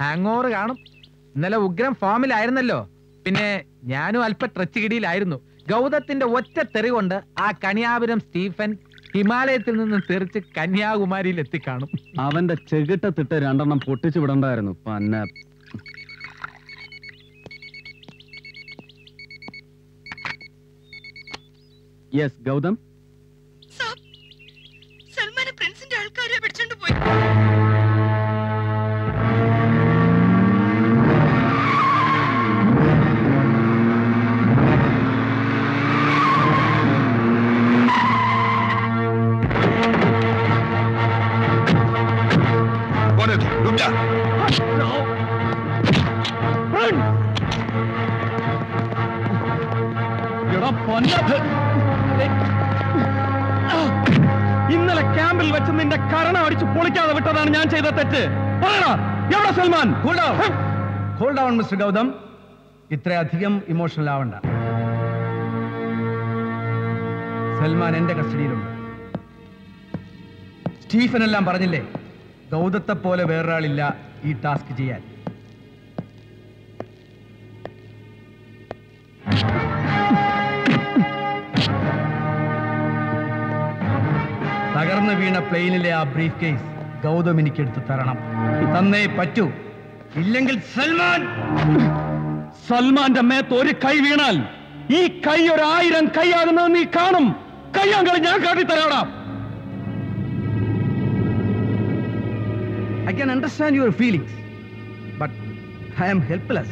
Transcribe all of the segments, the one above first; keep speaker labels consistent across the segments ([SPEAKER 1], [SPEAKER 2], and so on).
[SPEAKER 1] Hang over കാണും. ഇന്നലെ ഉഗ്രം ഫോമിലായിരുന്നല്ലോ. പിന്നെ ഞാനും അല്പ ട്രച്ചുകിടിയിലായിരുന്നു. ഗൗതത്തിന്റെ ഒറ്റ തെറി കൊണ്ട് ആ കണിയാപുരം സ്റ്റീഫൻ ഹിമാലയത്തിൽ നിന്നും തെറിച്ച് കന്യാകുമാരിയിൽ എത്തിക്കാണും.
[SPEAKER 2] അവന്റെ ചെകിട്ടത്തിട്ട് 2 പൊട്ടിച്ചു വിടണ്ടായിരുന്നു. പന്ന യെസ് ഗൗതം.
[SPEAKER 3] സൽമാനെ പ്രിൻസിന്റെ ആൾക്കാരെ പിടിച്ചോണ്ട് പോയി.
[SPEAKER 2] ഇന്നലെ ക്യാമ്പിൽ വെച്ച് നിന്റെ കരണം അടിച്ച് പൊളിക്കാതെ വിട്ടതാണ് ഞാൻ ചെയ്ത തെറ്റ്. എവിടെ Salman?
[SPEAKER 4] Hold down mister Gautam. ഇത്രയധികം ഇമോഷണൽ ആവണ്ട. സൽമാൻ എന്റെ കസ്റ്റഡിയിലുണ്ട്. സ്റ്റീഫൻ എല്ലാം പറഞ്ഞില്ലേ, ഗൗതത്തെ പോലെ വേറൊരാളില്ല ഈ ടാസ്ക് ചെയ്യാൻ. തകർന്നു വീണ പ്ലെയിനിലെ ആ ബ്രീഫ് കേസ് ഗൗതം എനിക്കെടുത്ത് തരണം. തന്നേ പറ്റൂ. ഇല്ലെങ്കിൽ
[SPEAKER 2] സൽമാന്റെ മേത്ത് ഒരു കൈ വീണാൽ ഈ കൈ 1000 കൈയാകുന്നത് നീ കാണും. കയ്യാങ്കളി ഞാൻ കാട്ടിത്തരാടാം.
[SPEAKER 4] I can understand your feelings, but I am helpless.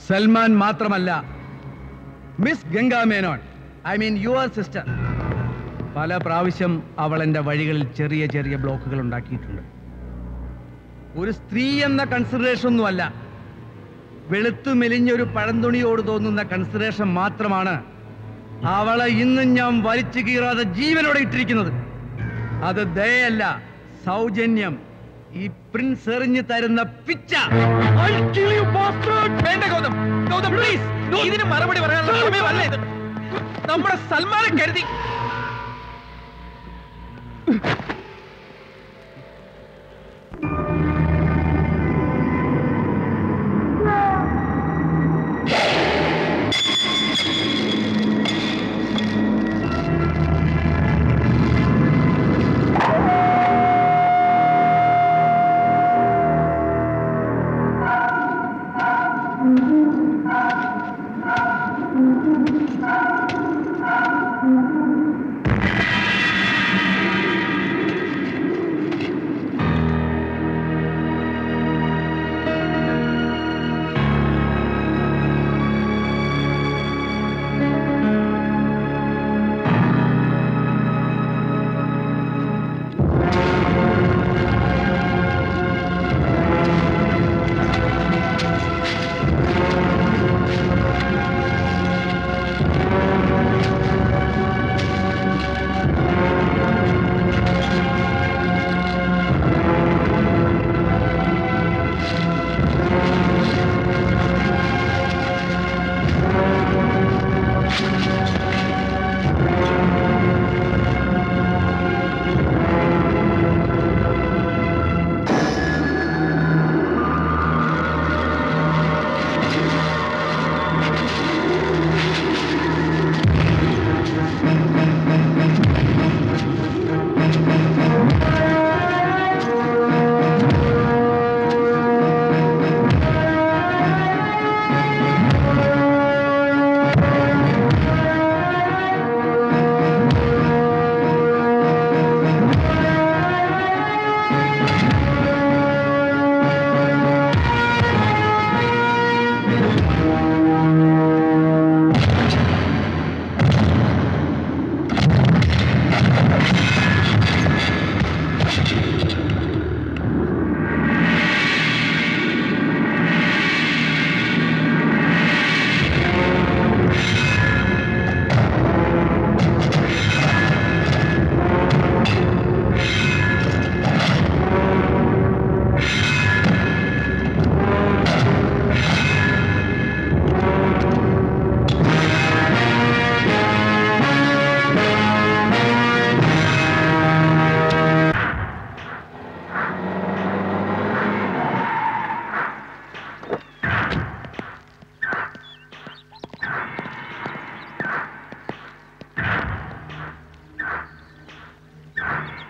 [SPEAKER 4] Salman മാത്രമല്ല, miss Ganga Menon, I mean your sister, പല പ്രാവശ്യം അവൾ എന്റെ വഴികളിൽ ചെറിയ ചെറിയ ബ്ലോക്കുകൾ ഉണ്ടാക്കിയിട്ടുണ്ട്. ഒരു സ്ത്രീ എന്ന കൺസിഡറേഷൻ ഒന്നുമല്ല, വെളുത്തു മെലിഞ്ഞൊരു പഴന്തുണിയോട് തോന്നുന്ന കൺസിഡറേഷൻ മാത്രമാണ് അവളെ ഇന്നും ഞാൻ വലിച്ചു കീറാതെ ജീവനോടെ ഇട്ടിരിക്കുന്നത്. അത് ദയയല്ല, സൗജന്യം. ഈ പ്രിൻസ് എറിഞ്ഞു തരുന്ന പിച്ച.
[SPEAKER 1] വേണ്ട ഗൗതം, ഗൗതം പ്ലീസ്, ഇതിന് മറുപടി പറയാനുള്ള സമയമല്ല ഇത്. നമ്മുടെ സൽമാനെ കരുതി.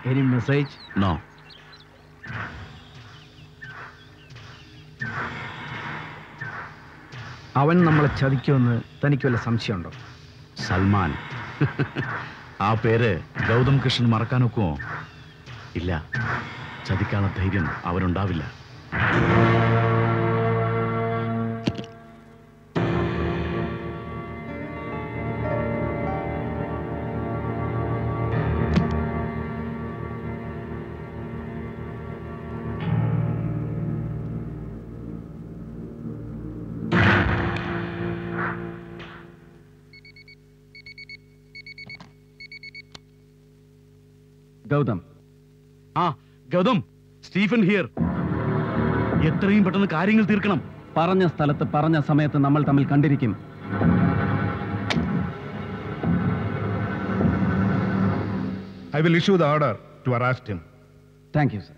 [SPEAKER 4] Any message?
[SPEAKER 2] No.
[SPEAKER 4] അവൻ നമ്മളെ ചതിക്കുമെന്ന് തനിക്ക് വല്ല സംശയമുണ്ടോ?
[SPEAKER 2] സൽമാൻ. ആ പേര് ഗൗതം കൃഷ്ണൻ മറക്കാനൊക്കുമോ? ഇല്ല. ചതിക്കാനുള്ള ധൈര്യം അവനുണ്ടാവില്ല.
[SPEAKER 4] ഗൗതം.
[SPEAKER 2] Gautham, Stephen here. എത്രയും പെട്ടെന്ന് കാര്യങ്ങൾ തീർക്കണം.
[SPEAKER 4] പറഞ്ഞ സ്ഥലത്ത് പറഞ്ഞ സമയത്ത് നമ്മൾ തമ്മിൽ കണ്ടിരിക്കും.
[SPEAKER 5] I will issue the order to arrest him.
[SPEAKER 4] Thank you, sir.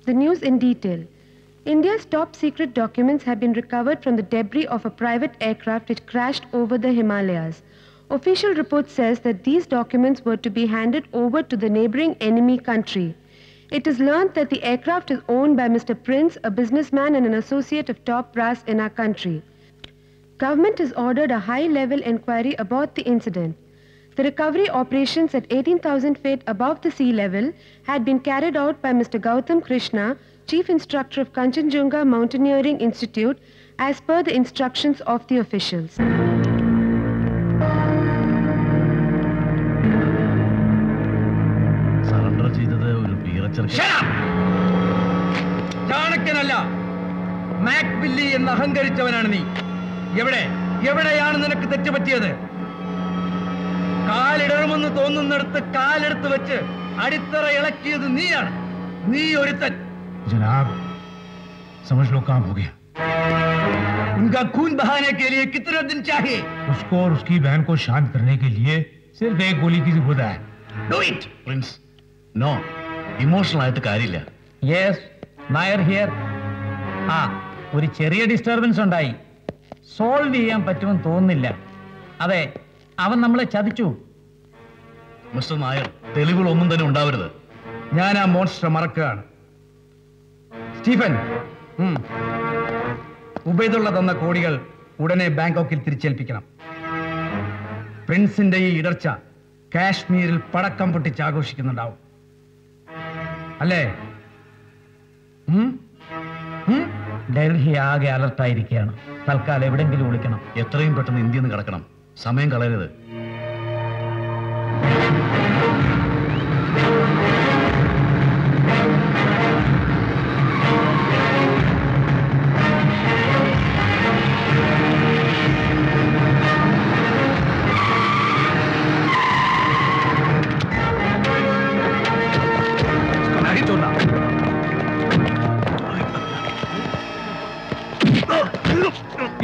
[SPEAKER 6] The news in detail. India's top secret documents have been recovered from the debris of a private aircraft which crashed over the Himalayas. Official report says that these documents were to be handed over to the neighboring enemy country. It is learned that the aircraft is owned by Mr. Prince, a businessman and an associate of top brass in our country. Government has ordered a high-level inquiry about the incident. The recovery operations at 18,000 feet above the sea level had been carried out by Mr. Gautam Krishna, Chief Instructor of Kanchenjunga Mountaineering Institute, as per the instructions of the officials.
[SPEAKER 4] ചാണക്യനല്ല, മാക്ബില്ലി എന്ന് അഹങ്കരിച്ചവനാണ് നീ. എവിടെയാണ് നിനക്ക് തെറ്റുപറ്റിയത്? കാലിടറുമെന്ന് തോന്നുന്നിടത്ത് കാലെടുത്ത് വെച്ച് അടിത്തറ ഇളക്കിയത് നീയാണ്. നീ ഒരുത്തൻ.
[SPEAKER 7] जनाब समझ लो काम हो गया.
[SPEAKER 4] उनका खून बहाने के लिए कितना दिन चाहिए?
[SPEAKER 7] उसको और उसकी बहन को शांत करने के लिए सिर्फ एक गोली की जरूरत है.
[SPEAKER 4] Do it.
[SPEAKER 2] പ്രിൻസ്, നോ, ഇമോഷണൽ ആയിട്ട് കാര്യമില്ല.
[SPEAKER 1] Yes, Nair here. ആ, ഒരു ചെറിയ ഡിസ്റ്റർബൻസ് ഉണ്ടായി. സോൾവ് ചെയ്യാൻ പറ്റുമെന്ന് തോന്നുന്നില്ല. അതെ, അവൻ നമ്മളെ ചതിച്ചു.
[SPEAKER 2] മിസ്റ്റർ നായർ, തെളിവുകളൊന്നും തന്നെ ഉണ്ടാവരുത്.
[SPEAKER 4] ഞാൻ ആ മോൺസ്റ്റർ മറക്കുകയാണ്. സ്റ്റീഫൻ, ഉബൈദുള്ള തന്ന കോടികൾ ഉടനെ ബാങ്കോക്കിൽ തിരിച്ചേൽപ്പിക്കണം. പ്രിൻസിന്റെ ഈ ഇടർച്ച കാശ്മീരിൽ പടക്കം പൊട്ടിച്ച് ആഘോഷിക്കുന്നുണ്ടാവും അല്ലേ?
[SPEAKER 1] ഡൽഹി ആകെ അലർട്ടായിരിക്കുകയാണ്. തൽക്കാലം എവിടെങ്കിലും വിളിക്കണം.
[SPEAKER 2] എത്രയും പെട്ടെന്ന് ഇന്ത്യയിൽ നിന്ന് കടക്കണം. സമയം കളയരുത്.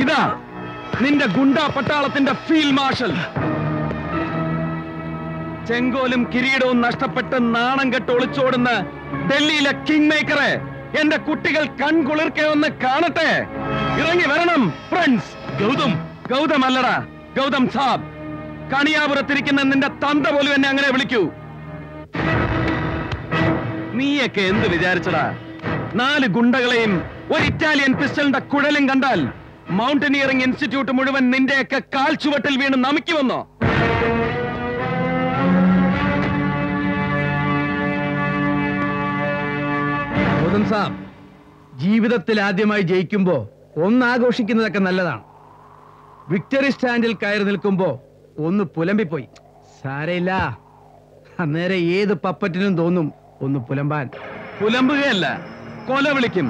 [SPEAKER 2] ഇതാ നിന്റെ ഗുണ്ടാ പട്ടാളത്തിന്റെ ഫീൽഡ് മാർഷൽ. ചെങ്കോലും കിരീടവും നഷ്ടപ്പെട്ട് നാണം കെട്ട് ഒളിച്ചോടുന്ന ഡൽഹിയിലെ കിങ് മേക്കറെ എന്റെ കുട്ടികൾ കൺകുളിർക്കെ ഒന്ന് കാണട്ടെ. ഇറങ്ങി വരണം ഫ്രണ്ട്സ്. ഗൗതം അല്ലടാ, ഗൗതം സാബ്. കണിയാപുരത്തിരിക്കുന്ന നിന്റെ തന്ത പോലും എന്നെ അങ്ങനെ വിളിക്കൂ. നീയൊക്കെ എന്ത് വിചാരിച്ചടാ? 4 ഗുണ്ടകളെയും ഒരു ഇറ്റാലിയൻ പിസ്റ്റളിന്റെ കുഴലും കണ്ടാൽ മൗണ്ടനിയറിംഗ് ഇൻസ്റ്റിറ്റ്യൂട്ട് മുഴുവൻ നിന്റെയൊക്കെ കാൽ ചുവട്ടിൽ വീണ് നമിക്കുമെന്നോ?
[SPEAKER 4] ഗൗതം സാബ്, ജീവിതത്തിൽ ആദ്യമായി ജയിക്കുമ്പോ ഒന്നാഘോഷിക്കുന്നതൊക്കെ നല്ലതാണ്. വിക്ടറി സ്റ്റാൻഡിൽ കയറി നിൽക്കുമ്പോ ഒന്ന് പുലമ്പിപ്പോയി. സാരയില്ല, അന്നേരം ഏത് പപ്പറ്റിനും തോന്നും ഒന്ന് പുലമ്പാൻ.
[SPEAKER 2] പുലമ്പുകയല്ല, കൊല വിളിക്കും.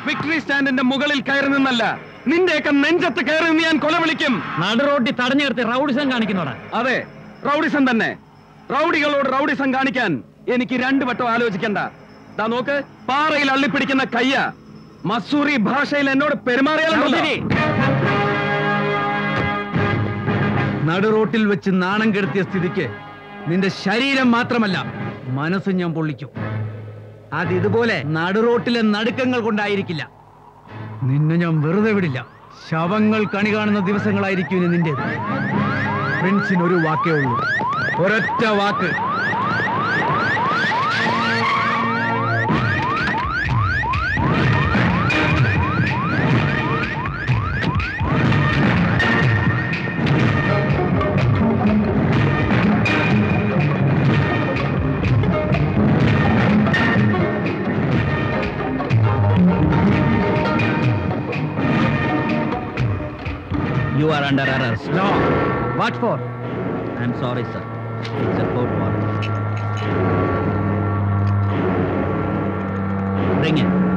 [SPEAKER 2] വിക്ടറി സ്റ്റാൻഡിന്റെ മുകളിൽ കയറി നിന്നല്ല, നിന്റെയൊക്കെ നെഞ്ചത്ത് കയറി നിന്ന് ഞാൻ കൊല വിളിക്കും.
[SPEAKER 1] നടുറോട്ടി തടഞ്ഞു നിർത്തി റൗഡിസം കാണിക്കുന്നോടാ.
[SPEAKER 2] അതെ, റൗഡിസം തന്നെ. റൗഡികളോട് റൗഡിസം കാണിക്കാൻ എനിക്ക് 2 വട്ടം ആലോചിക്കണ്ട. ദാ നോക്ക്, പാറയിൽ അള്ളിപ്പിടിക്കുന്ന കയ്യ. മസൂറി ഭാഷയിൽ എന്നോട് പെരുമാറിയാലോ.
[SPEAKER 4] നടുറോട്ടിൽ വെച്ച് നാണം കെടുത്തിയ സ്ഥിതിക്ക് നിന്റെ ശരീരം മാത്രമല്ല മനസ്സും ഞാൻ പൊള്ളിക്കും. അത് ഇതുപോലെ നടുറോട്ടിലെ നടുക്കങ്ങൾ കൊണ്ടായിരിക്കില്ല. നിന്നെ ഞാൻ വെറുതെ വിടില്ല. ശവങ്ങൾ കണി കാണുന്ന ദിവസങ്ങളായിരിക്കും ഇനി നിന്റേത്. പ്രിൻസിന് ഒരു വാക്കേ ഉള്ളൂ, ഒരൊറ്റ വാക്ക്.
[SPEAKER 8] You are under arrest.
[SPEAKER 4] No. What for?
[SPEAKER 8] I'm sorry, sir. It's a court warrant. Bring him.